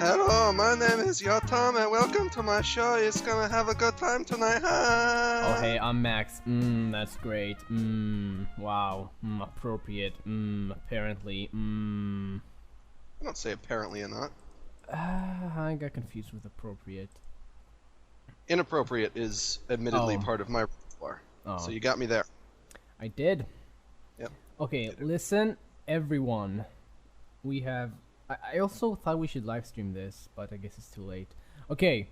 Hello, my name is Yotam, and welcome to my show. It's gonna have a good time tonight, huh? Oh, hey, I'm Max. That's great. Wow. Appropriate. Apparently. I don't say apparently or not. I got confused with appropriate. Inappropriate is admittedly part of my repertoire. Oh. So you got me there. I did. Yep. Okay, listen, everyone. We have... I also thought we should live stream this, but I guess it's too late. Okay.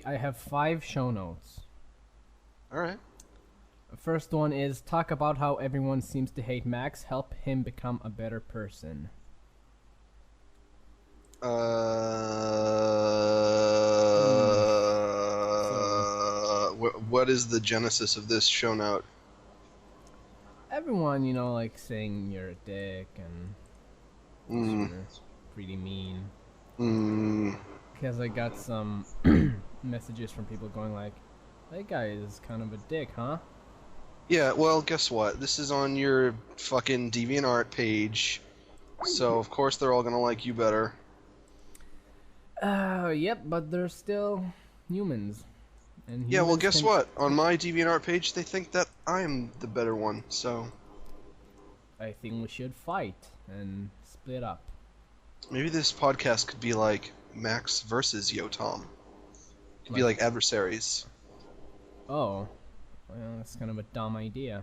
I have 5 show notes. Alright. First one is talk about how everyone seems to hate Max. Help him become a better person. What is the genesis of this show note? Everyone, like saying you're a dick and it's pretty mean. Because I got some messages from people going like, that guy is kind of a dick, huh? Yeah, well, guess what? This is on your fucking DeviantArt page, so of course they're all gonna like you better. Yep, but they're still humans. And yeah, well, guess what? On my DeviantArt page, they think that I'm the better one, so... I think we should fight and split up. Maybe this podcast could be like Max versus Yotam. It could be like adversaries. Oh. Well, that's kind of a dumb idea.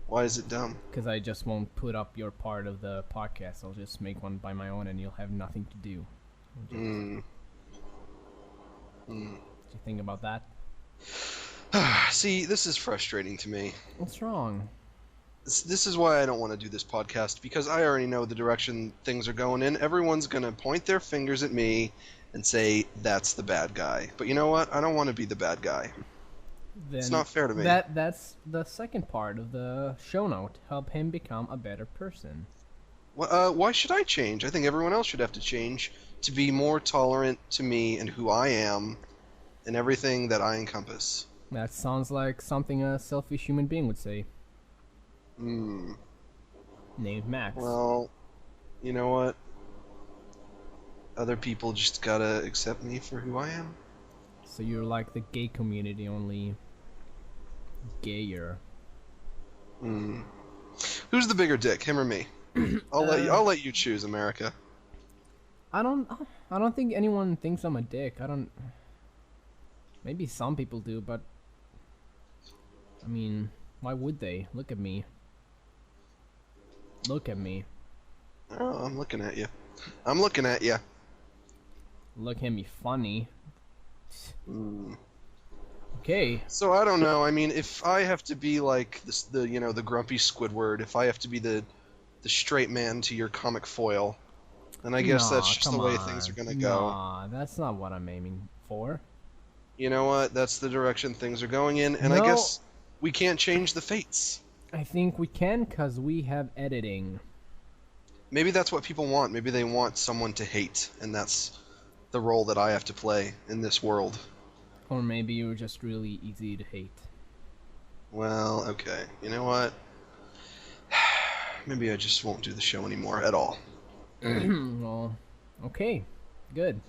Why is it dumb? Because I just won't put up your part of the podcast. I'll just make one by my own and you'll have nothing to do. What do you think about that? See, this is frustrating to me. What's wrong? This is why I don't want to do this podcast, because I already know the direction things are going in. Everyone's going to point their fingers at me and say, that's the bad guy. But you know what? I don't want to be the bad guy. Then it's not fair to me. That's the second part of the show note. Help him become a better person. Why should I change? I think everyone else should have to change to be more tolerant to me and who I am and everything that I encompass. That sounds like something a selfish human being would say. Named Max. Well, you know what? Other people just gotta accept me for who I am. So you're like the gay community, only gayer. Who's the bigger dick, him or me? I'll let you choose, America. I don't think anyone thinks I'm a dick. Maybe some people do, but I mean, why would they? Look at me. Look at me. Oh, I'm looking at you. I'm looking at you. Look at me funny. Okay. So I don't know. I mean, if I have to be like the grumpy Squidward, if I have to be the straight man to your comic foil, then I guess that's just the way things are gonna go. Nah, that's not what I'm aiming for. You know what? That's the direction things are going in, and I guess we can't change the fates. I think we can, because we have editing. Maybe that's what people want. Maybe they want someone to hate, and that's the role that I have to play in this world. Or maybe you're just really easy to hate. Well, okay. You know what? Maybe I just won't do the show anymore at all. Well, okay. Good.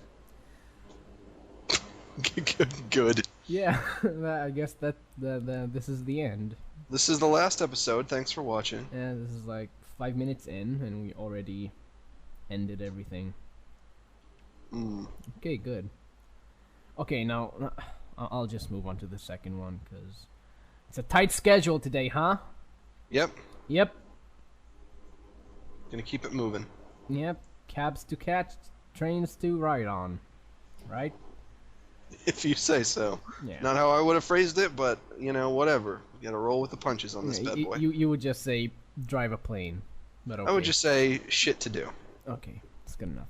Good. Yeah, I guess that this is the end. This is the last episode. Thanks for watching. Yeah, this is like 5 minutes in, and we already ended everything. Okay, good. Okay, now I'll just move on to the second one, because it's a tight schedule today, huh? Yep. Yep. Gonna keep it moving. Yep. Cabs to catch, trains to ride on. Right? If you say so. Yeah. Not how I would have phrased it, but, whatever. You gotta roll with the punches on this bad boy. You would just say, drive a plane. But okay. I would just say, shit to do. Okay, that's good enough.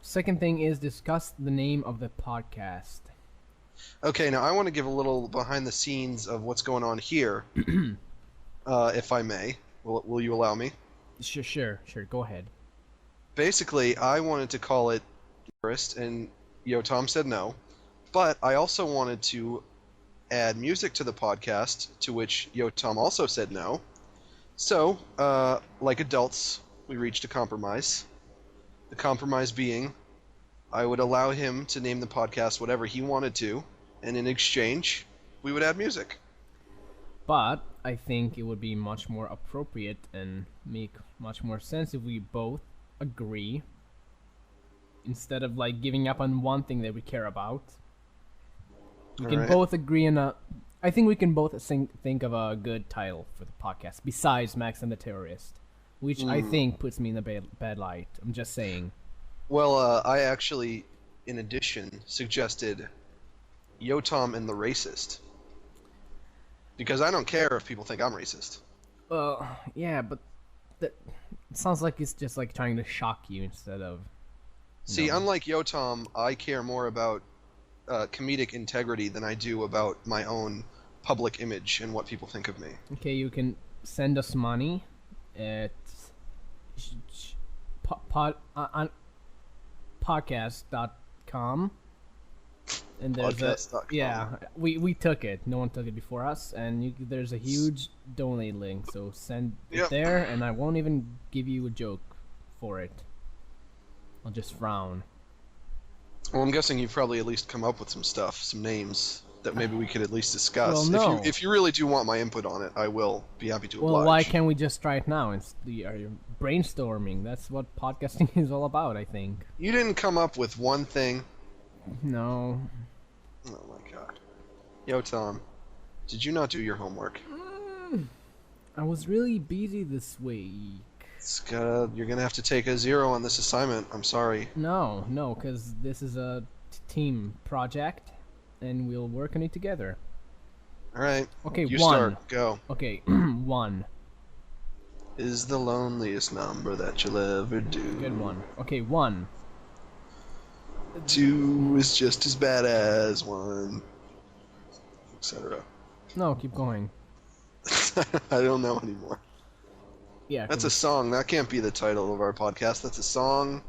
Second thing is discuss the name of the podcast. Okay, now I want to give a little behind the scenes of what's going on here, if I may. Will you allow me? Sure. Go ahead. Basically, I wanted to call it first, and Tom said no. But I also wanted to add music to the podcast, to which Tom also said no. So, like adults, we reached a compromise. The compromise being, I would allow him to name the podcast whatever he wanted to, and in exchange, we would add music. But I think it would be much more appropriate and make much more sense if we both agree, instead of like giving up on one thing that we care about. We can both agree on a. I think we can both think of a good title for the podcast besides Max and the Terrorist, which I think puts me in a bad light. I'm just saying. Well, I actually, in addition, suggested Yotam and the Racist. Because I don't care if people think I'm racist. Well, yeah, but it sounds like it's just like trying to shock you instead of... See, unlike Yotam, I care more about comedic integrity than I do about my own public image and what people think of me. Okay, you can send us money at podcast.com. And there's Podcast.com. Yeah, we took it. No one took it before us, and there's a huge donate link. So send it there, and I won't even give you a joke for it. I'll just frown. Well, I'm guessing you've probably at least come up with some stuff, some names that maybe we could at least discuss. Well, no. If you really do want my input on it, I will be happy to oblige. Well, why can't we just try it now? Are you brainstorming? That's what podcasting is all about, I think. You didn't come up with one thing. No. Oh my god. Yo, Tom, did you not do your homework? I was really busy this week. You're gonna have to take a 0 on this assignment. I'm sorry. No, because this is a team project, and we'll work on it together. Alright. Okay, you 1. Start. Go. Okay, 1. Is the loneliest number that you'll ever do. Good one. Okay, 1. 2 is just as bad as 1, etc. No, keep going. I don't know anymore. Yeah. That's a song. That can't be the title of our podcast. That's a song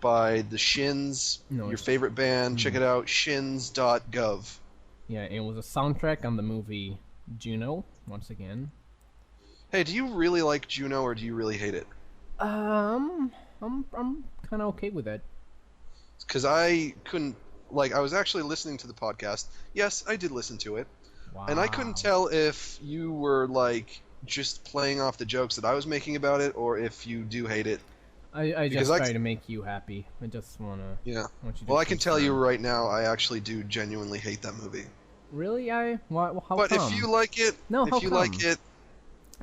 by the Shins, your favorite band. Check it out, shins.gov. Yeah, it was a soundtrack on the movie Juno, once again. Hey, do you really like Juno or do you really hate it? I'm kind of okay with it. Because I couldn't, I was actually listening to the podcast. Yes, I did listen to it. Wow. And I couldn't tell if you were, just playing off the jokes that I was making about it, or if you do hate it. I just try to make you happy. I just want to... Yeah. Want you to well, I can tell you right now, I actually do genuinely hate that movie. Really? How but come? If you like it... No, if you come? like it...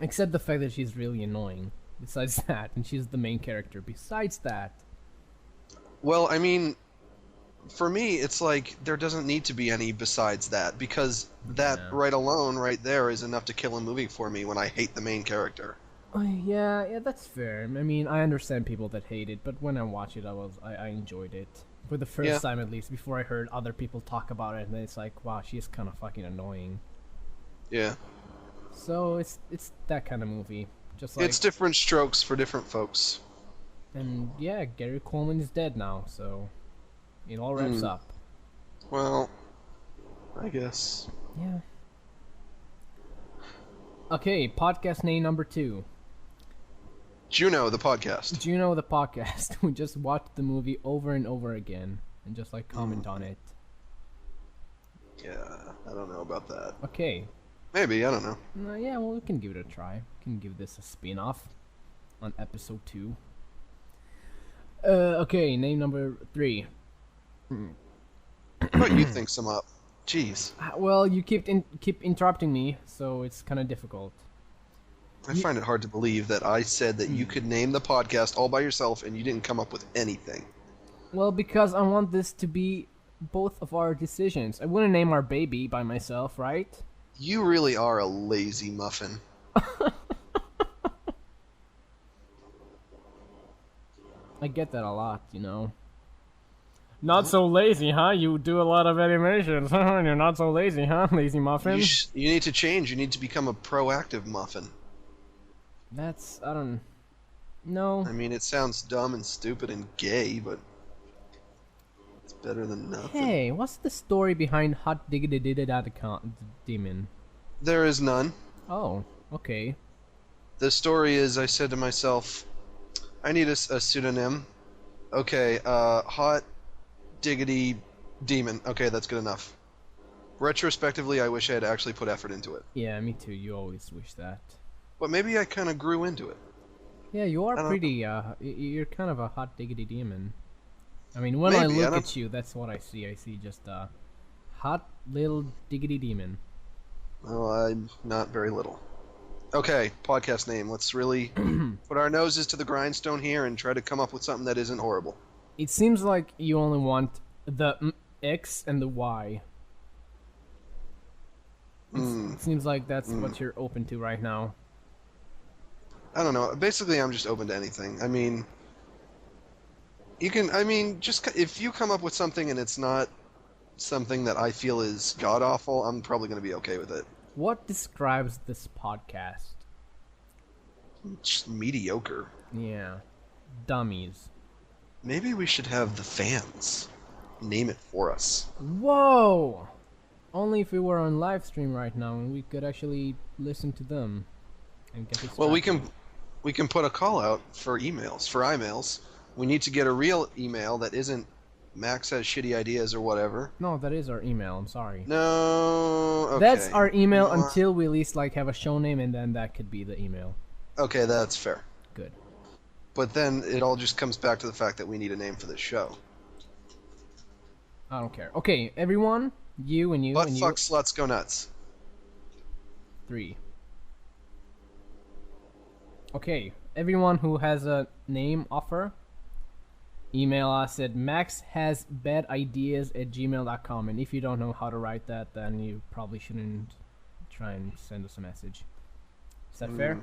Except the fact that she's really annoying. Besides that, and she's the main character. Besides that... Well, I mean, for me, it's there doesn't need to be any besides that, because that right alone, right there, is enough to kill a movie for me when I hate the main character. Yeah, that's fair. I mean, I understand people that hate it, but when I watched it, I enjoyed it. For the first time, at least, before I heard other people talk about it, and it's like, wow, she's kind of fucking annoying. Yeah. So, it's that kind of movie. Just like... It's different strokes for different folks. And yeah, Gary Coleman is dead now, so it all wraps up. Well, I guess. Yeah. Okay, podcast name number 2. Juno, the podcast. Juno, the podcast. We just watched the movie over and over again and just comment on it. Yeah, I don't know about that. Okay. Maybe, I don't know. Yeah, well, we can give it a try. We can give this a spin-off on episode 2. Okay, name number 3. How about you think some up? Jeez. Well, you keep interrupting me, so it's kind of difficult. I find it hard to believe that I said that you could name the podcast all by yourself and you didn't come up with anything. Well, because I want this to be both of our decisions. I wouldn't name our baby by myself, right? You really are a lazy muffin. I get that a lot, you know. Not so lazy, huh? You do a lot of animations, and you're not so lazy, huh? Lazy muffin? You need to change. You need to become a proactive muffin. That's... I don't... No. I mean, it sounds dumb and stupid and gay, but... it's better than nothing. Hey, what's the story behind Hot Diggity Demon? There is none. Oh, okay. The story is, I said to myself, I need a pseudonym, Okay, hot diggity demon. Okay, that's good enough. Retrospectively, I wish I had actually put effort into it. Yeah, me too. You always wish that. But maybe I kind of grew into it. Yeah, you are I don't know. pretty. You're kind of a hot diggity demon. I mean, when I Maybe, I look don't. at you, that's what I see. I see just a hot little diggity demon. Well, I'm not very little. Okay, podcast name. Let's really put our noses to the grindstone here and try to come up with something that isn't horrible. It seems like you only want the X and the Y. It seems like that's what you're open to right now. I don't know. Basically, I'm just open to anything. I mean, you can. I mean, just if you come up with something and it's not something that I feel is god awful, I'm probably going to be okay with it. What describes this podcast? Just mediocre. Yeah. Dummies. Maybe we should have the fans name it for us. Whoa! Only if we were on live stream right now and we could actually listen to them and get this. Well, we can put a call out for emails, for iMails. We need to get a real email that isn't Max has shitty ideas or whatever. No, that is our email. I'm sorry. No, okay. That's our email You know what? until we at least like have a show name, and then that could be the email. Okay, that's fair. Good. But then it all just comes back to the fact that we need a name for this show. I don't care. Okay, everyone, you and you Butt and you. fuck sluts go nuts. 3. Okay, everyone who has a name offer, email us at maxhasbadideas@gmail.com. And if you don't know how to write that, then you probably shouldn't try and send us a message. Is that fair?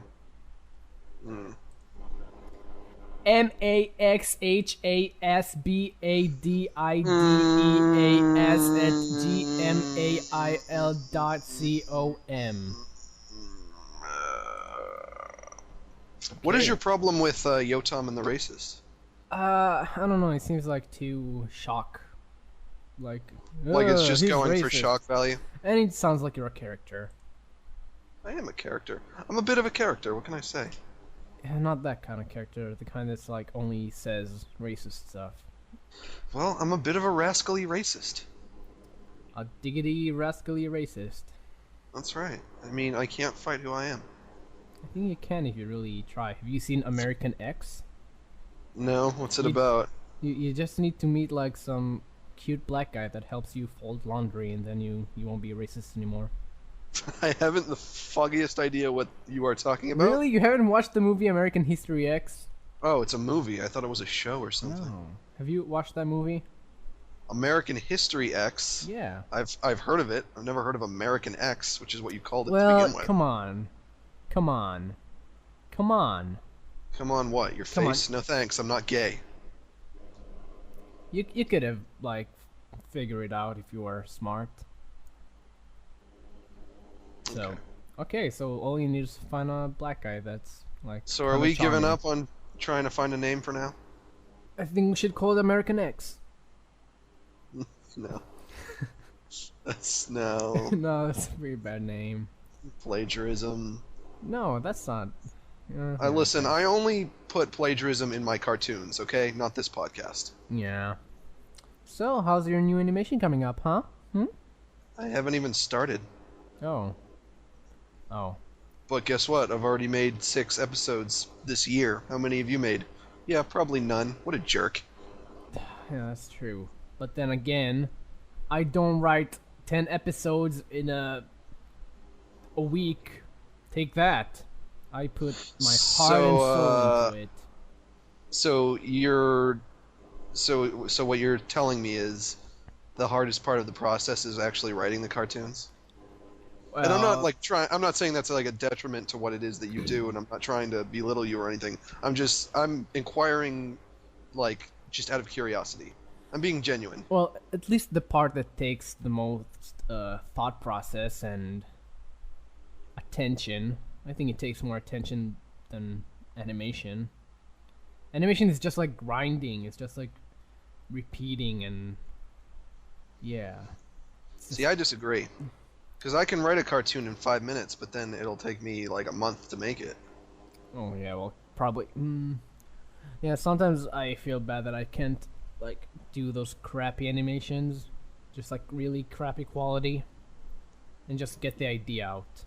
maxhasbadideas@gmail.com. What is Okay. your problem with Yotam and the Racist? I don't know. It seems like too shock. Like Like it's just he's going for racist." shock value? And it sounds like you're a character. I am a character. I'm a bit of a character. What can I say? Yeah, not that kind of character. The kind that's like only says racist stuff. Well, I'm a bit of a rascally racist. A diggity rascally racist. That's right. I mean, I can't fight who I am. I think you can if you really try. Have you seen American X? No, what's it You- about? You just need to meet like some cute black guy that helps you fold laundry, and then you won't be a racist anymore. I haven't the foggiest idea what you are talking about. Really? You haven't watched the movie American History X? Oh, it's a movie. I thought it was a show or something. No. Have you watched that movie? American History X. Yeah. I've heard of it. I've never heard of American X, which is what you called it to Well, begin with. come on. Come on. Come on. Come on, what? Your Come on. face? No thanks. I'm not gay. You could have, like, figured it out if you were smart. So, okay, so all you need is to find a black guy that's, like, So are kinda we giving charming. up on trying to find a name for now? I think we should call it American X. No. That's no No, that's a pretty bad name. plagiarism. No, that's not. Listen, I only put plagiarism in my cartoons, okay? Not this podcast. Yeah. So, how's your new animation coming up, huh? I haven't even started. Oh. Oh. But guess what? I've already made 6 episodes this year. How many have you made? Yeah, probably none. What a jerk. Yeah, that's true. But then again, I don't write 10 episodes in a week. Take that. I put my heart and soul into it. So so what you're telling me is the hardest part of the process is actually writing the cartoons? And I'm not like I'm not saying that's like a detriment to what it is that you do, and I'm not trying to belittle you or anything. I'm inquiring, like, just out of curiosity. I'm being genuine. Well, at least the part that takes the most thought process and attention. I think it takes more attention than animation. Animation is just like grinding. It's just like repeating and yeah. See, I disagree. Because I can write a cartoon in 5 minutes, but then it'll take me like a month to make it. Oh yeah, well probably. Yeah, sometimes I feel bad that I can't like do those crappy animations, just like really crappy quality, and just get the idea out.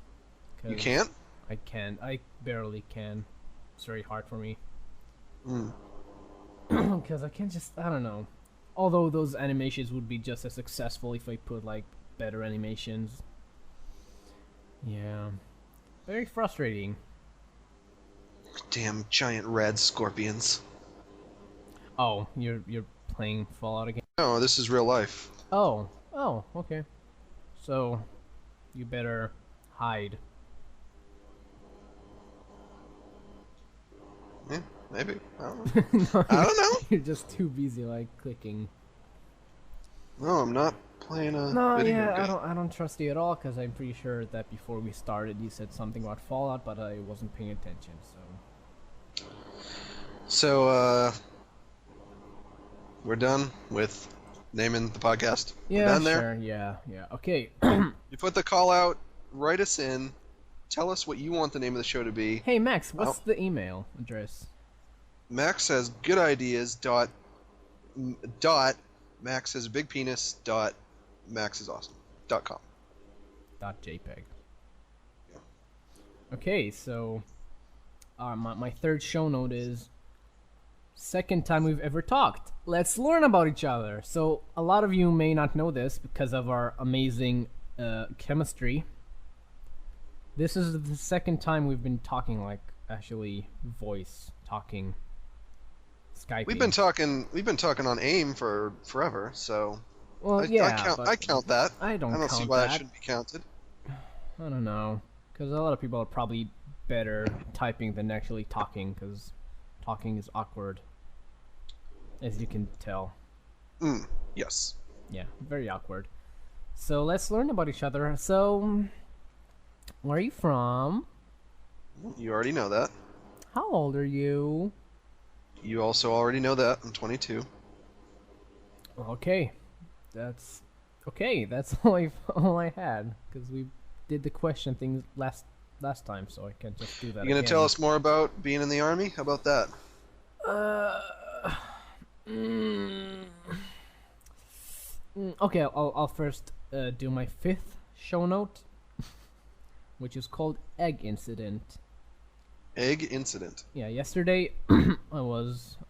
You Cause can't? I can't. I barely can. It's very hard for me. Mm. Because I can't just. I don't know. Although those animations would be just as successful if I put like better animations. Yeah. Very frustrating. Damn giant red scorpions. Oh, you're playing Fallout again? No, this is real life. Oh, okay. So you better hide. Yeah, maybe. I don't know. No, I don't know. you're just too busy like clicking. No, I'm not playing a No, video yeah, game. I don't trust you at all because I'm pretty sure that before we started you said something about Fallout, but I wasn't paying attention. So So, we're done with naming the podcast. We're yeah, done there. sure, yeah. Okay. You put the call out, write us in, tell us what you want the name of the show to be. Hey Max, what's the email address? Max says good ideas dot Max has a big penis dot Max is awesome .com. .jpg. Okay, so my third show note is second time we've ever talked. Let's learn about each other. So a lot of you may not know this because of our amazing chemistry. This is the second time we've been talking, like actually voice talking, Skyping. We've been talking on AIM for forever, so Well, I count that. I don't see count why that that. shouldn't be counted. I don't know, because a lot of people are probably better typing than actually talking, because talking is awkward, as you can tell. Yes. Yeah, very awkward. So let's learn about each other. So, where are you from? You already know that. How old are you? You also already know that. I'm 22. Okay, that's all I had, because we did the question thing last time, so I can't just do that. You gonna tell us more about being in the army? How about that? Okay, I'll first do my fifth show note, which is called Egg Incident. Egg incident. Yeah, yesterday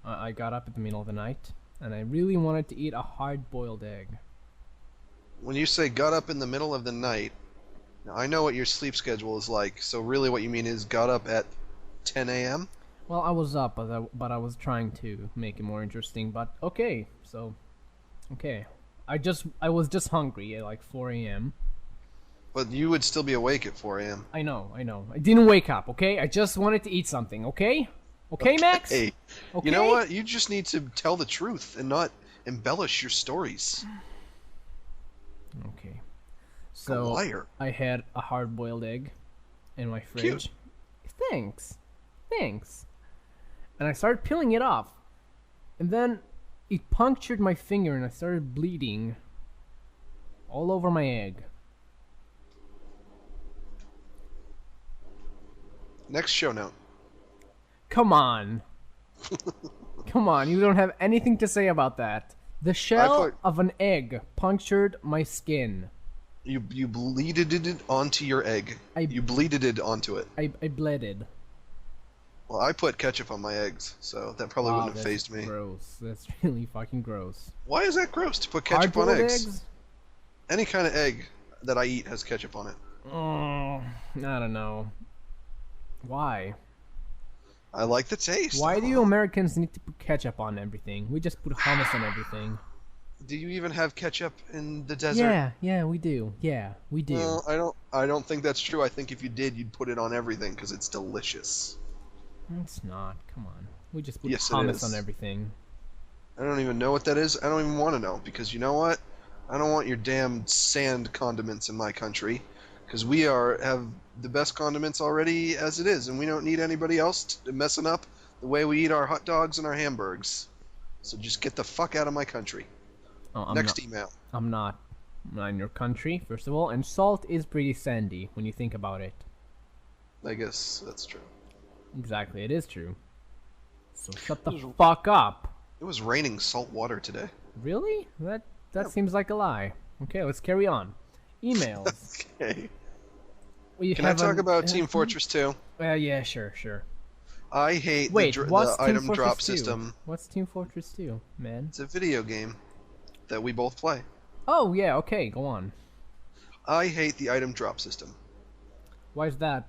I got up in the middle of the night and I really wanted to eat a hard-boiled egg. When you say got up in the middle of the night, now I know what your sleep schedule is like, so really what you mean is got up at 10 a.m.? Well, I was up, but I was trying to make it more interesting. But okay, I was just hungry at like 4 a.m. But you would still be awake at 4 a.m. I know. I didn't wake up. Okay, I just wanted to eat something. Okay, Max. Hey, Okay? you know what? You just need to tell the truth and not embellish your stories. Okay. A So liar. I had a hard-boiled egg in my fridge. Cute. Thanks. And I started peeling it off, and then it punctured my finger, and I started bleeding all over my egg. Next show note. Come on. Come on, you don't have anything to say about that. The shell of an egg punctured my skin. You bleeded it onto your egg. You bleeded it onto it. I bleeded. Well, I put ketchup on my eggs, so that probably wouldn't have phased me. Gross. That's really fucking gross. Why is that gross to put ketchup on Hard-boiled eggs? Any kind of egg that I eat has ketchup on it. I don't know. Why? I like the taste. Why do you Americans need to put ketchup on everything? We just put hummus on everything. Do you even have ketchup in the desert? Yeah, we do. Yeah, we do. No, I don't think that's true. I think if you did, you'd put it on everything because it's delicious. It's not. Come on. We just put Yes, it hummus is. on everything. I don't even know what that is. I don't even want to know because you know what? I don't want your damn sand condiments in my country because we have the best condiments already as it is, and we don't need anybody else messing up the way we eat our hot dogs and our hamburgers. So just get the fuck out of my country. Oh, Next email. I'm not in your country, first of all, and salt is pretty sandy when you think about it. I guess that's true. Exactly, it is true. So shut the fuck up. It was raining salt water today. Really? That seems like a lie. Okay, let's carry on. Emails. Okay. Can I talk about Team Fortress 2? Yeah, sure. I hate the item drop system. What's Team Fortress 2, man? It's a video game that we both play. Oh, yeah, okay, go on. I hate the item drop system. Why is that,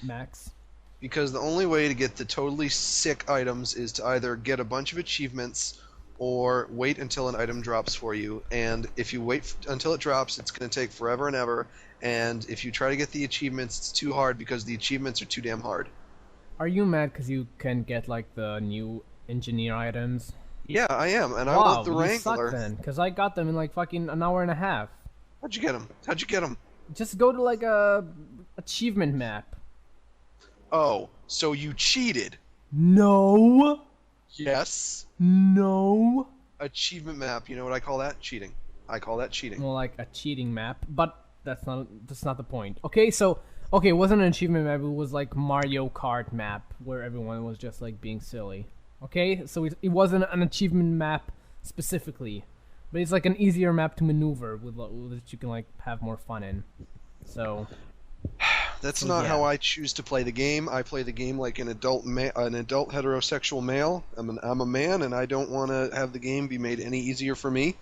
Max? Because the only way to get the totally sick items is to either get a bunch of achievements or wait until an item drops for you. And if you wait until it drops, it's going to take forever and ever. And if you try to get the achievements, it's too hard because the achievements are too damn hard. Are you mad because you can get, like, the new engineer items? Yeah, I am, and I wow, want the you Wrangler. suck then, because I got them in, like, fucking an hour and a half. How'd you get them? Just go to, like, a achievement map. Oh, so you cheated? No. Yes. No. Achievement map. You know what I call that? Cheating. I call that cheating. Well, like a cheating map, but that's not the point. Okay, so it wasn't an achievement map. It was like Mario Kart map where everyone was just like being silly. Okay, so it wasn't an achievement map specifically, but it's like an easier map to maneuver with that you can like have more fun in. So. That's not how I choose to play the game. I play the game like an adult heterosexual male. I'm a man, and I don't want to have the game be made any easier for me.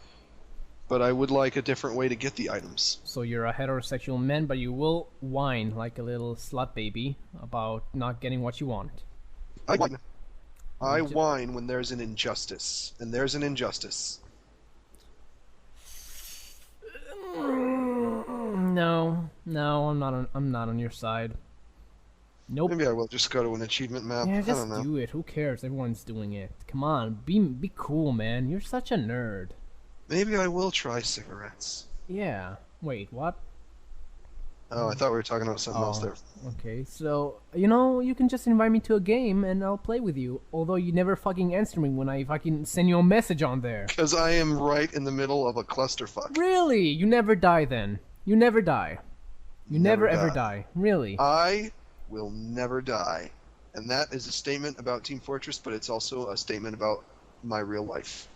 But I would like a different way to get the items. So you're a heterosexual man, but you will whine like a little slut baby about not getting what you want. I whine when there's an injustice, and there's an injustice. No, I'm not on your side. Nope. Maybe I will just go to an achievement map. Yeah, I just don't know. do it. Who cares? Everyone's doing it. Come on, be cool, man. You're such a nerd. Maybe I will try cigarettes. Yeah. Wait, what? Oh, I thought we were talking about something else there. Okay, so, you can just invite me to a game and I'll play with you. Although you never fucking answer me when I fucking send you a message on there. Because I am right in the middle of a clusterfuck. Really? You never die then. You never die. You never ever die. Really? I will never die. And that is a statement about Team Fortress, but it's also a statement about my real life.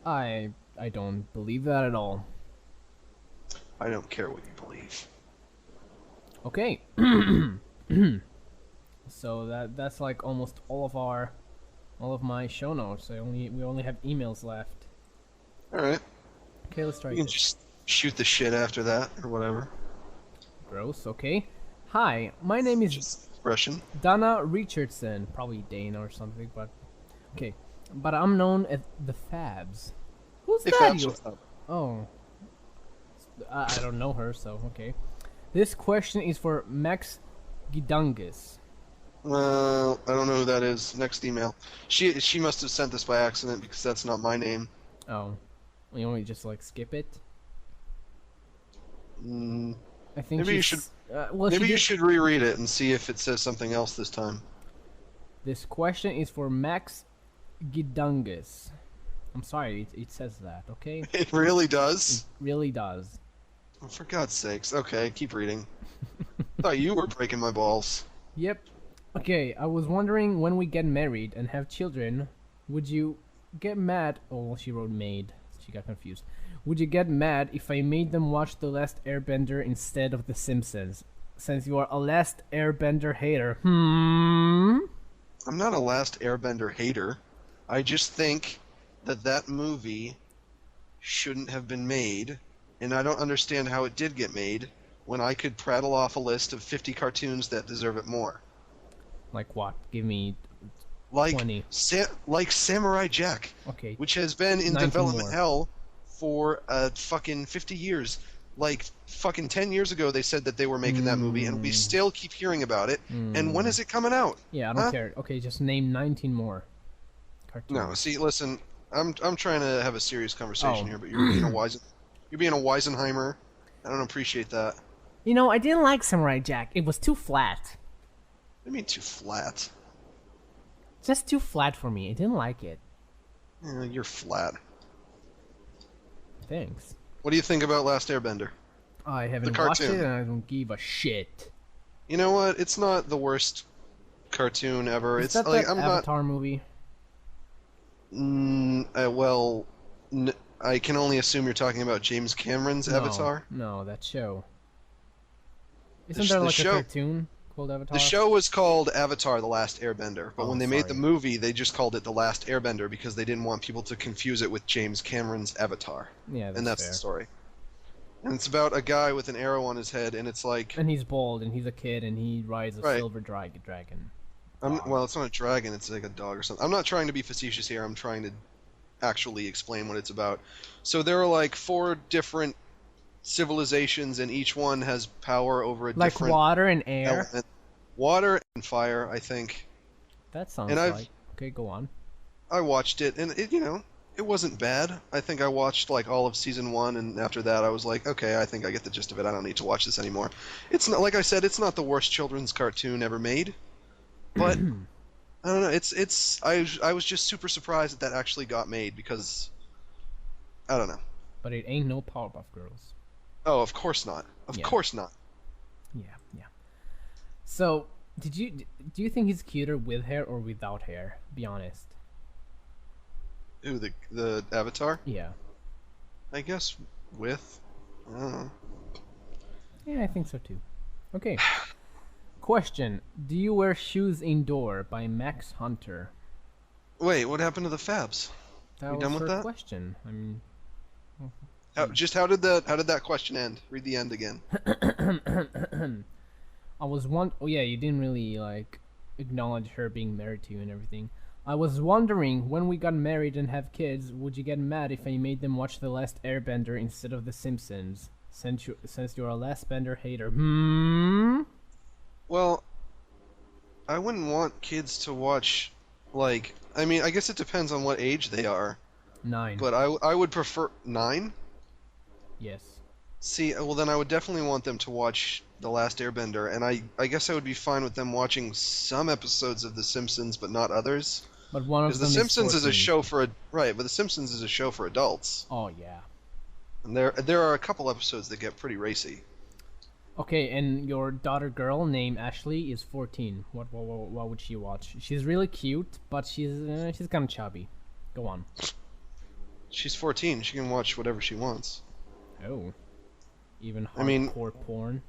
I don't believe that at all. I don't care what you believe. Okay. So that's like almost all of my show notes. We only have emails left. All right. Okay, let's try. You can just shoot the shit after that or whatever. Gross. Okay. Hi, my name is Just expression. Dana Richardson, probably Dana or something, but okay. But I'm known as the Fabs. Who's Hey, that? Fabs, what's up? Oh, I don't know her, so okay. This question is for Max Gidungus. Well, I don't know who that is. Next email. She must have sent this by accident because that's not my name. Oh, you want me to just like skip it? I think Maybe you should. Well, Maybe you should reread it and see if it says something else this time. This question is for Max Gidungus. I'm sorry, it says that, okay? It really does? It really does. Oh, for God's sakes. Okay, keep reading. Thought you were breaking my balls. Yep. Okay, I was wondering when we get married and have children, would you get mad? Oh, she wrote maid. She got confused. Would you get mad if I made them watch The Last Airbender instead of The Simpsons? Since you are a Last Airbender hater. I'm not a Last Airbender hater. I just think that movie shouldn't have been made, and I don't understand how it did get made when I could prattle off a list of 50 cartoons that deserve it more. Like what? Give me like 20. Like Samurai Jack, okay, which has been in 19 development more. hell for fucking 50 years. Like fucking 10 years ago they said that they were making that movie, and we still keep hearing about it. And when is it coming out? Yeah, I don't care. Okay, just name 19 more cartoons. No, see, listen, I'm trying to have a serious conversation here, but you're being a Wisenheimer. I don't appreciate that. I didn't like Samurai Jack. It was too flat. What do you mean too flat? Just too flat for me. I didn't like it. You're flat. Thanks. What do you think about Last Airbender? I haven't watched it, and I don't give a shit. You know what? It's not the worst cartoon ever. Is It's that like that I'm Avatar movie? well, I can only assume you're talking about James Cameron's No, Avatar. no, that show. The, Isn't sh- there the like a show cartoon called the Avatar? show was called Avatar: The Last Airbender, but Oh, when they made the sorry. movie, they just called it The Last Airbender because they didn't want people to confuse it with James Cameron's Avatar. Yeah, And that's that's the fair. story. And it's about a guy with an arrow on his head, and it's like, And he's bald, and he's a kid, and he rides a right. silver dragon. Dog. Well, it's not a dragon; it's like a dog or something. I'm not trying to be facetious here. I'm trying to actually explain what it's about. So there are like 4 different civilizations, and each one has power over a Like different water and air? element. Water and fire, I think. That sounds And like... Okay, go on. I watched it, and it wasn't bad. I think I watched like all of season 1, and after that I was like, okay, I think I get the gist of it. I don't need to watch this anymore. It's not, like I said, it's not the worst children's cartoon ever made, but I don't know. I was just super surprised that actually got made because I don't know. But it ain't no Powerpuff Girls. Oh, of course not. Of course not. Yeah, yeah. So, do you think he's cuter with hair or without hair? Be honest. Ooh, the Avatar? Yeah. I guess with. I don't know. Yeah, I think so too. Okay. Question: do you wear shoes indoor? By Max Hunter. Wait, what happened to the Fabs? That You was done with her that? question. I mean, How did that question end? Read the end again. Oh yeah, you didn't really like acknowledge her being married to you and everything. I was wondering, when we got married and have kids, would you get mad if I made them watch The Last Airbender instead of The Simpsons? Since you're a Last Bender hater. Well, I wouldn't want kids to watch, like, I mean, I guess it depends on what age they are, 9. but I would prefer 9? Yes. See, well then I would definitely want them to watch The Last Airbender, and I guess I would be fine with them watching some episodes of The Simpsons, but not others. But one of Because them The Simpsons is a 14. show for right, but The Simpsons is a show for adults, Oh yeah. and there are a couple episodes that get pretty racy. Okay, and your daughter girl named Ashley is 14. What would she watch? She's really cute, but she's kind of chubby. Go on. She's 14; she can watch whatever she wants. Oh. Even I mean- hardcore porn.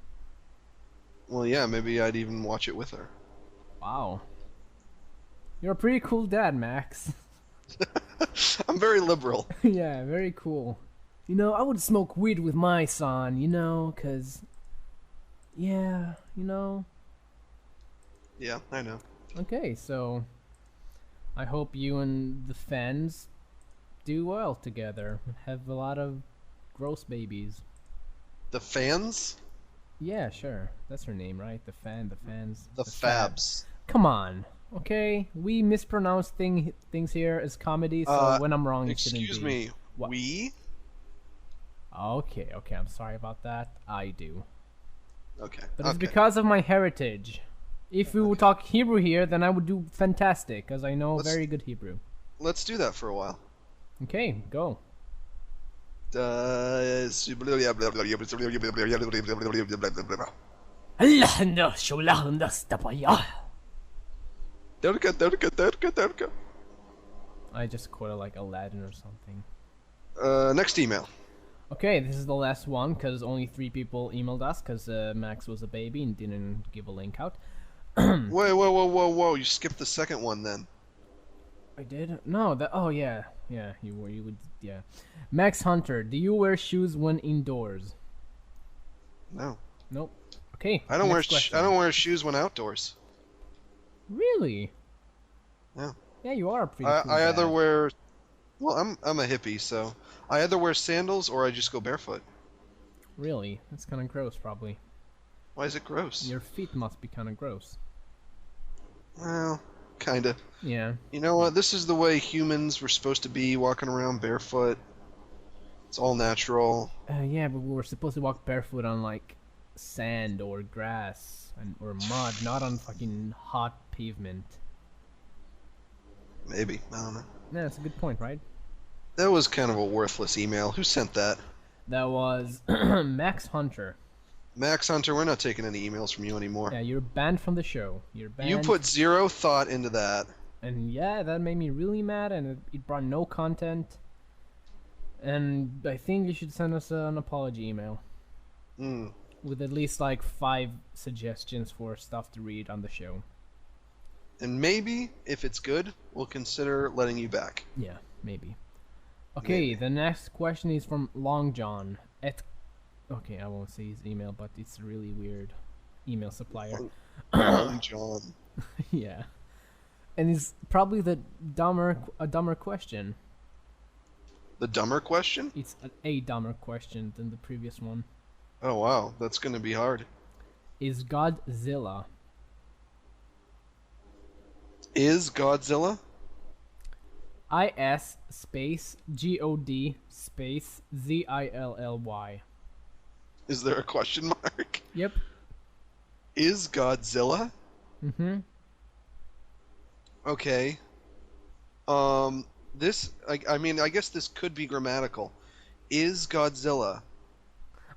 Well, yeah, maybe I'd even watch it with her. Wow. You're a pretty cool dad, Max. I'm very liberal. Yeah, very cool. You know, I would smoke weed with my son, you know, 'cause... Yeah, you know... Yeah, I know. Okay, so... I hope you and the fans do well together. Have a lot of gross babies. The fans? Yeah, sure. That's her name, right? The fans. The Fab. Fabs. Come on. Okay, we mispronounce things here as comedy, so when I'm wrong, it shouldn't be. Excuse me. What? We? Okay, I'm sorry about that. I do. Okay. But it's okay. because of my heritage. If we would talk Hebrew here, then I would do fantastic, because I know Let's- very good Hebrew. Let's do that for a while. Okay, go. I just quoted like Aladdin or something. Next email. Okay, this is the last one because only 3 people emailed us because Max was a baby and didn't give a link out. Whoa! You skipped the second one then. I did? No, that. Oh yeah, you would. Yeah. Max Hunter, do you wear shoes when indoors? No. Nope. Okay. I don't next I question. don't wear shoes when outdoors. Really? No. Yeah, you are a pretty. Cool I either dad. wear. Well, I'm a hippie, so I either wear sandals or I just go barefoot. Really? That's kind of gross, probably. Why is it gross? Your feet must be kind of gross. Well, kinda. Yeah. You know what? This is the way humans were supposed to be, walking around barefoot. It's all natural. Yeah, but we were supposed to walk barefoot on like sand or grass or mud, not on fucking hot pavement. Maybe. I don't know. Yeah, that's a good point, right? That was kind of a worthless email. Who sent that? That was Max Hunter. Max Hunter, we're not taking any emails from you anymore. Yeah, you're banned from the show. You're banned. You put zero thought into that. And yeah, that made me really mad, and it brought no content. And I think you should send us an apology email. With at least like 5 suggestions for stuff to read on the show. And maybe, if it's good, we'll consider letting you back. Yeah, maybe. Okay, the next question is from Long John. Okay, I won't say his email, but it's a really weird email supplier. Long John. Yeah. And it's probably a dumber question. The dumber question? It's a dumber question than the previous one. Oh wow, that's gonna be hard. Is Godzilla? Is Godzilla? IS space GOD space ZILLY. Is there a question mark? Yep. Is Godzilla? Mm-hmm. Okay. This, I mean, I guess this could be grammatical. Is Godzilla?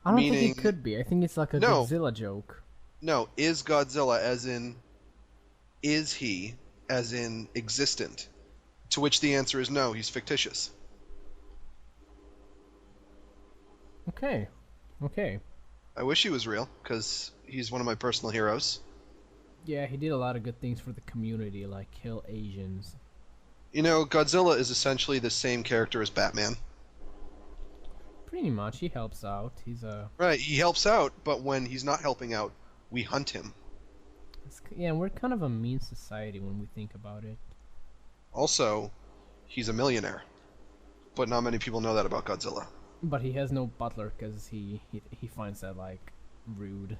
I don't meaning, think it could be. I think it's like a No. Godzilla joke. No, is Godzilla as in, is he as in existent? To which the answer is no, he's fictitious. Okay. Okay. I wish he was real, because he's one of my personal heroes. Yeah, he did a lot of good things for the community, like kill Asians. You know, Godzilla is essentially the same character as Batman. Pretty much, he helps out. He's a... Right, he helps out, but when he's not helping out, we hunt him. Yeah, we're kind of a mean society when we think about it. Also, he's a millionaire. But not many people know that about Godzilla. But he has no butler because he finds that, like, rude.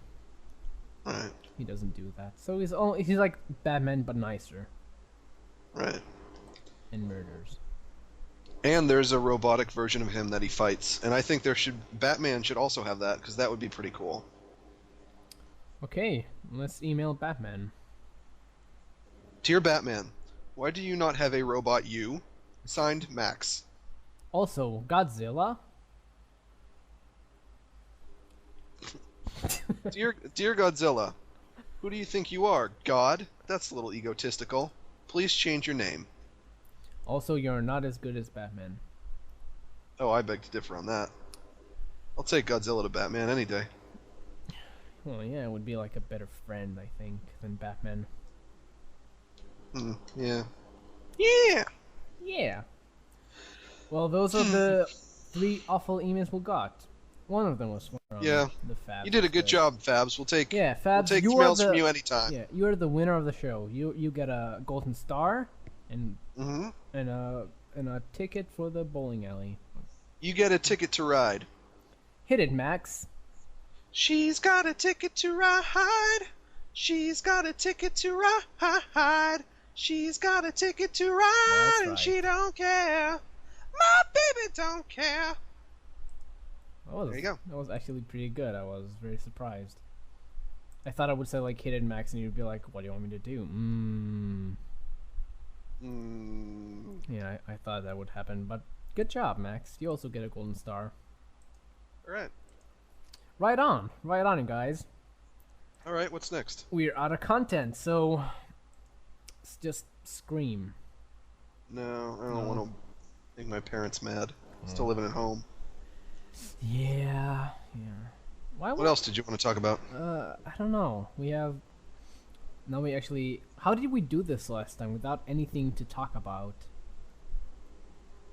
Right. He doesn't do that. So he's like Batman, but nicer. Right. And murders. And there's a robotic version of him that he fights. And I think Batman should also have that, because that would be pretty cool. Okay, let's email Batman. Dear Batman, why do you not have a robot you? Signed, Max. Also, Godzilla? Dear Godzilla, who do you think you are? God? That's a little egotistical. Please change your name. Also, you're not as good as Batman. Oh, I beg to differ on that. I'll take Godzilla to Batman any day. Well, yeah, it would be like a better friend, I think, than Batman. Yeah. Yeah! Yeah. Well, those are the 3 awful emails we got. One of them was from Yeah. the Fabs. You did a good job, Fabs. We'll take Fabs, we'll take emails from you anytime. Yeah, you're the winner of the show. You get a golden star and Mm-hmm. and a ticket for the bowling alley. You get a ticket to ride. Hit it, Max. She's got a ticket to ride. She's got a ticket to ride. She's got a ticket to ride, That's and right. she don't care. My baby don't care. There you go. That was actually pretty good. I was very surprised. I thought I would say like hit it, Max, and you'd be like, "What do you want me to do?" Yeah, I thought that would happen, but good job, Max. You also get a golden star. All right. Right on, you guys. All right. What's next? We're out of content, so just scream. No, I don't want to make my parents mad. Still living at home. Yeah. What else did you want to talk about? I don't know. Now we actually... How did we do this last time without anything to talk about?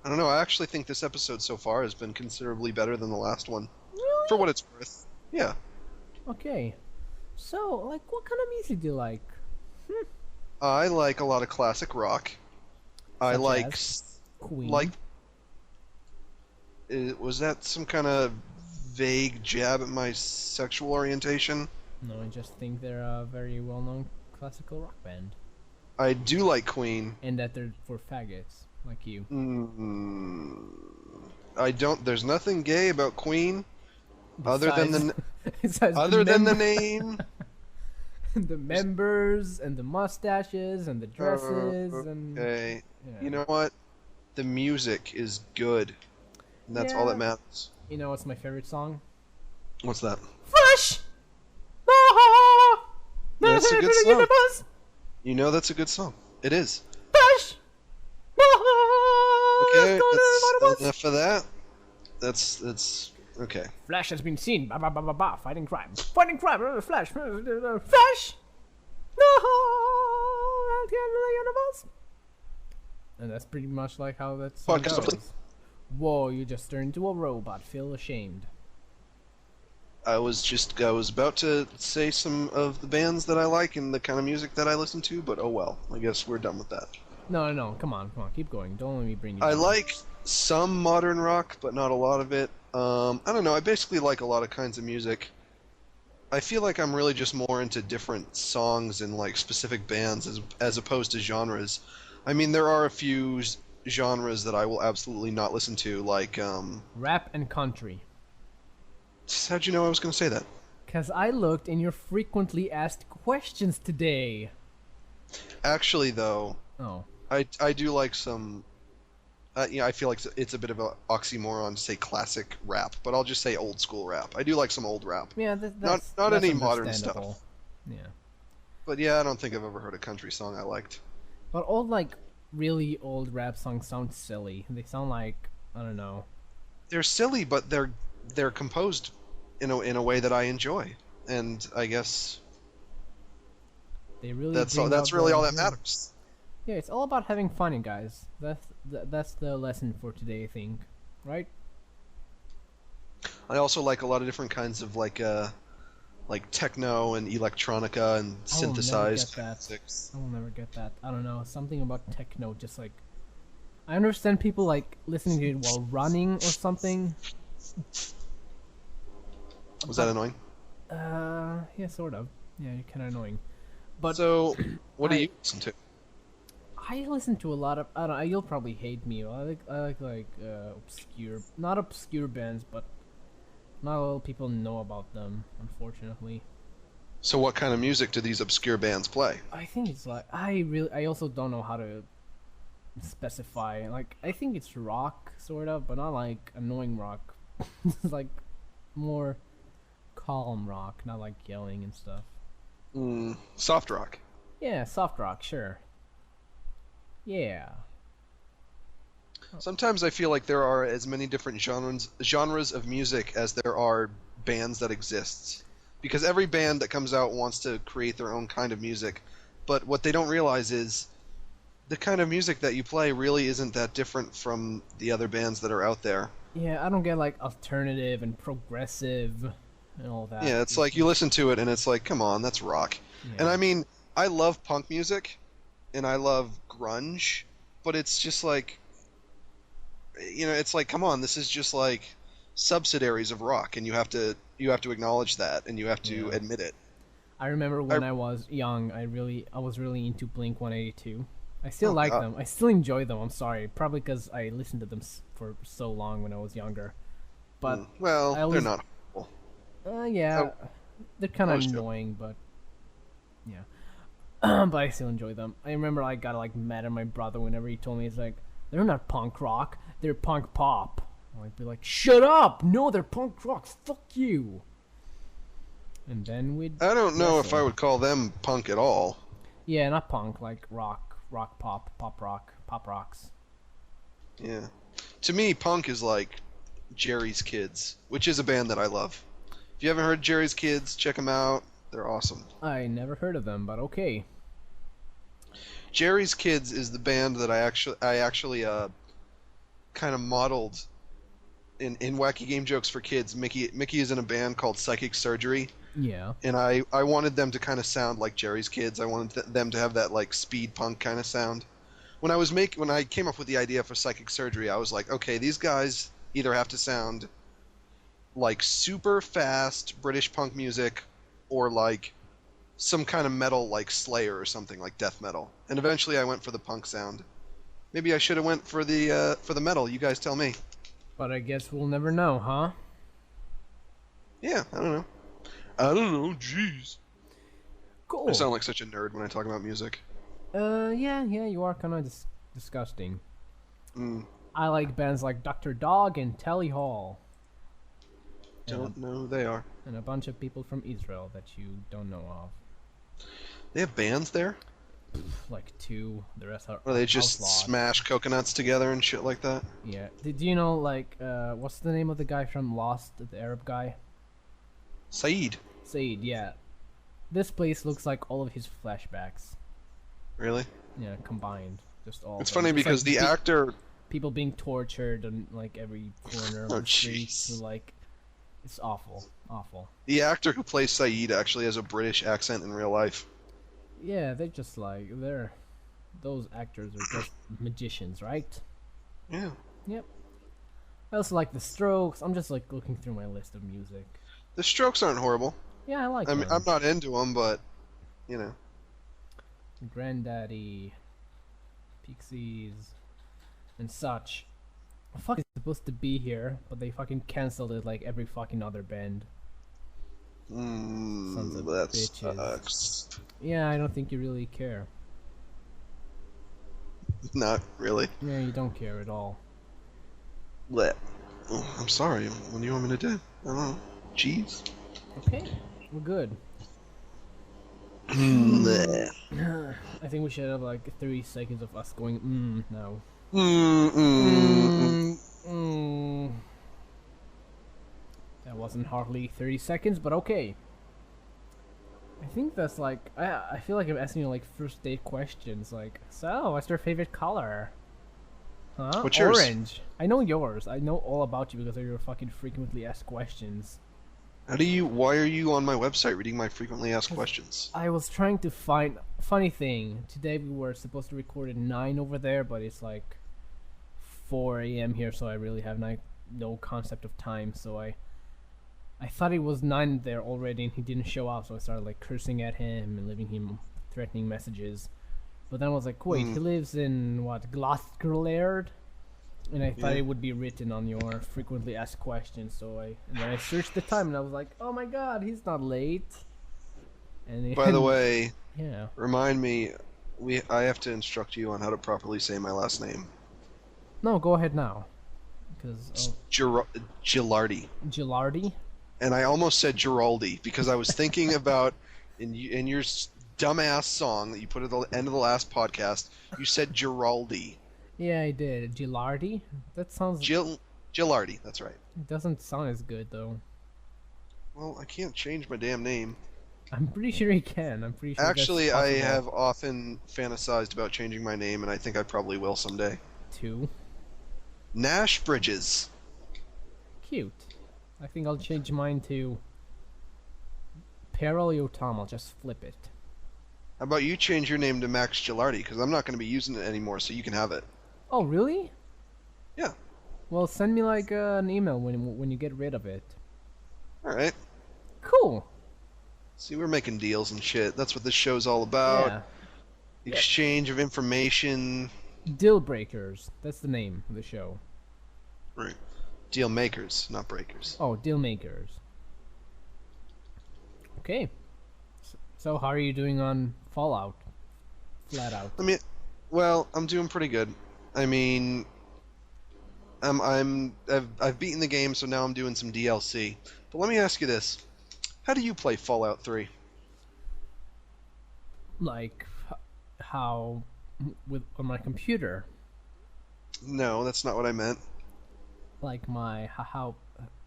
I don't know. I actually think this episode so far has been considerably better than the last one. Really? For what it's worth. Yeah. Okay. So, like, what kind of music do you like? I like a lot of classic rock. I Such like... as Queen. Like... Was that some kind of vague jab at my sexual orientation? No, I just think they're a very well-known classical rock band. I do like Queen. And that they're for faggots, like you. I don't... There's nothing gay about Queen, other than the name. The members, and the mustaches, and the dresses, and... Okay. Yeah. You know what? The music is good. And that's all Yeah. that matters. You know what's my favorite song? What's that? Fresh! That's a good song. You know that's a good song. It is. Okay, that's enough of that. That's okay. Flash has been seen. Ba ba ba ba ba. Fighting crime. Fighting crime. Flash. Flash. No. At the end of the universe. And that's pretty much like how that song goes. Whoa! You just turned into a robot. Feel ashamed. I was about to say some of the bands that I like and the kind of music that I listen to, but oh well. I guess we're done with that. No. Come on. Keep going. Don't let me bring you I down. like some modern rock, but not a lot of it. I don't know. I basically like a lot of kinds of music. I feel like I'm really just more into different songs and like specific bands as opposed to genres. I mean, there are a few genres that I will absolutely not listen to, like rap and country. How'd you know I was going to say that? Because I looked in your frequently asked questions today. Actually, though, oh, I do like some. I feel like it's a bit of an oxymoron to say classic rap, but I'll just say old school rap. I do like some old rap. Yeah, that's not that's any modern stuff. Yeah. But yeah, I don't think I've ever heard a country song I liked. But old, like, really old rap songs sound silly. They sound like, I don't know. They're silly, but they're composed in a way that I enjoy, and I guess they really that's really all that matters. Yeah, it's all about having fun, you guys. That's the lesson for today, I think. Right? I also like a lot of different kinds of like techno and electronica and synthesized music. I will never get that. I don't know, something about techno, just like I understand people like listening to it while running or something. Was that annoying? Yeah, sort of. Yeah, you're kind of annoying. But so, what do you listen to? I listen to a lot of. I don't know. You'll probably hate me. I like obscure, not obscure bands, but not a lot of people know about them, unfortunately. So, what kind of music do these obscure bands play? I think it's like I also don't know how to specify. Like, I think it's rock, sort of, but not like annoying rock. It's like more calm rock, not like yelling and stuff. Soft rock. Yeah, soft rock, sure. Yeah. Sometimes I feel like there are as many different genres of music as there are bands that exist. Because every band that comes out wants to create their own kind of music. But what they don't realize is the kind of music that you play really isn't that different from the other bands that are out there. Yeah, I don't get like alternative and progressive and all that. Yeah, it's like you listen to it and it's like, come on, that's rock. Yeah. And I mean, I love punk music and I love grunge, but it's just like, it's like, come on, this is just like subsidiaries of rock, and you have to acknowledge that, and you have to admit it. I remember when I was young, I was really into Blink-182. I still like them. I still enjoy them. I'm sorry, probably because I listened to them for so long when I was younger. But they're not horrible. Yeah, they're kind of annoying, but yeah. But I still enjoy them. I remember I got like mad at my brother whenever he told me, it's like, they're not punk rock, they're punk pop. I'd be like, shut up! No, they're punk rock. Fuck you. And then I don't know if I would call them punk at all. Yeah, not punk, like rock pop rocks. Yeah. To me, punk is like Jerry's Kids, which is a band that I love. If you haven't heard Jerry's Kids, check them out. They're awesome. I never heard of them, but okay. Jerry's Kids is the band that I actually kind of modeled in Wacky Game Jokes for Kids. Mickey is in a band called Psychic Surgery. Yeah. And I wanted them to kind of sound like Jerry's Kids. I wanted them to have that like speed punk kind of sound. When I came up with the idea for Psychic Surgery, I was like, okay, these guys either have to sound like super fast British punk music or like some kind of metal like Slayer or something, like death metal. And eventually I went for the punk sound. Maybe I should have went for the metal. You guys tell me. But I guess we'll never know, huh? Yeah, I don't know. Jeez. Cool. I sound like such a nerd when I talk about music. Yeah, you are kind of disgusting. Mm. I like bands like Dr. Dog and Telly Hall. Don't know who they are. And a bunch of people from Israel that you don't know of. They have bands there? Like 2. The rest are Or they just outlawed. smash coconuts together and shit like that? Yeah. Did you know, like, what's the name of the guy from Lost, the Arab guy? Saeed. Said, yeah. This place looks like all of his flashbacks. Really? Yeah, combined. Just all. It's of them. funny Just, because like, the actor... people being tortured on like every corner of Oh, the street. jeez. To, like, it's awful. Awful. The actor who plays Saeed actually has a British accent in real life. Yeah, they're just like, those actors are just magicians, right? Yeah. Yep. I also like the Strokes. I'm just like looking through my list of music. The Strokes aren't horrible. Yeah, I like I mean, them. I'm not into them, but, you know. Granddaddy, Pixies, and such. Fuck is supposed to be here, but they fucking canceled it like every fucking other band. Sons of That bitches. sucks. Yeah, I don't think you really care. Not really. Yeah, you don't care at all. Blech. Oh, I'm sorry. What do you want me to do? I don't know. Cheese? Okay, we're good. Blech. I think we should have like 30 seconds of us going now. That wasn't hardly 30 seconds, but okay. I think that's like I feel like I'm asking you like first date questions like, so what's your favorite color? Huh? What's yours? Orange. I know yours. I know all about you because of your fucking frequently asked questions. Why are you on my website reading my frequently asked questions? I was trying to find funny thing. Today we were supposed to record at 9 over there, but it's like 4 a.m. here, so I really have no concept of time. So I thought it was 9 there already, and he didn't show up. So I started like cursing at him and leaving him threatening messages. But then I was like, wait, he lives in what, Glasgow? And I thought it would be written on your frequently asked questions. So and then I searched the time, and I was like, oh my god, he's not late. And By the way, yeah. remind me, I have to instruct you on how to properly say my last name. No, go ahead now. Because Gilardi. Gilardi. And I almost said Giraldi because I was thinking about in your dumbass song that you put at the end of the last podcast. You said Giraldi. Yeah, I did. Gilardi? That sounds... Gilardi, that's right. It doesn't sound as good, though. Well, I can't change my damn name. I'm pretty sure you can. I'm pretty sure Actually, that's I possible. have often fantasized about changing my name, and I think I probably will someday. 2. Nash Bridges. Cute. I think I'll change mine to... Peril Yotam. I'll just flip it. How about you change your name to Max Gilardi, because I'm not going to be using it anymore, so you can have it. Oh, really? Yeah. Well, send me like an email when you get rid of it. Alright. Cool. See, we're making deals and shit. That's what this show's all about. Yeah. Exchange of information. Deal Breakers. That's the name of the show. Right. Deal makers, not breakers. Oh, Deal Makers. Okay. So how are you doing on Fallout? Flat out. I'm doing pretty good. I mean, I've beaten the game, so now I'm doing some DLC. But let me ask you this: how do you play Fallout 3? Like how on my computer? No, that's not what I meant. Like how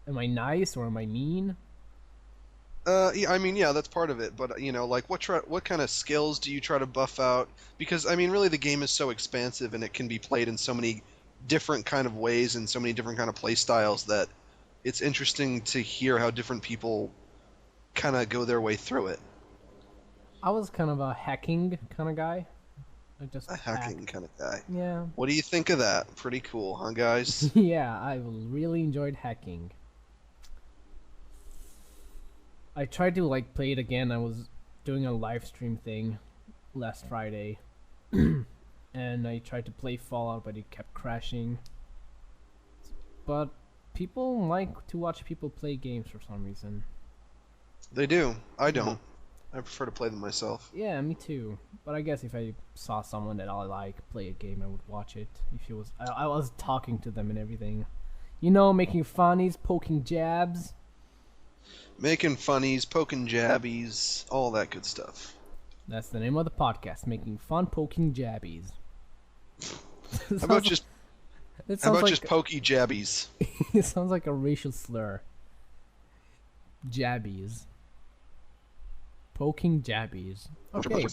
am I nice or am I mean? Yeah, I mean, yeah, that's part of it. But like what kind of skills do you try to buff out? Because I mean, really, the game is so expansive and it can be played in so many different kind of ways and so many different kind of play styles that it's interesting to hear how different people kind of go their way through it. I was kind of a hacking kind of guy. A hacking kind of guy. Yeah. What do you think of that? Pretty cool, huh, guys? Yeah, I really enjoyed hacking. I tried to like play it again. I was doing a live stream thing last Friday, and I tried to play Fallout, but it kept crashing. But people like to watch people play games for some reason. They do. I don't. I prefer to play them myself. Yeah, me too. But I guess if I saw someone that I like play a game, I would watch it. If it was, I was talking to them and everything, making funnies, poking jabs. Making funnies, poking jabbies, all that good stuff. That's the name of the podcast, making fun poking jabbies. How about just like, pokey jabbies? It sounds like a racial slur. Jabbies. Poking jabbies. Okay.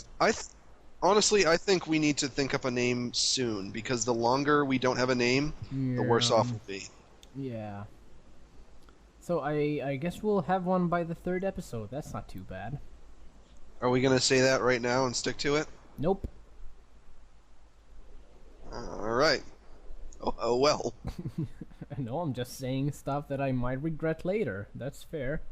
Honestly, I think we need to think up a name soon, because the longer we don't have a name, the worse off we'll be. Yeah. So I guess we'll have one by the 3rd episode. That's not too bad. Are we gonna say that right now and stick to it? Nope. Alright. Oh well. No, I'm just saying stuff that I might regret later. That's fair.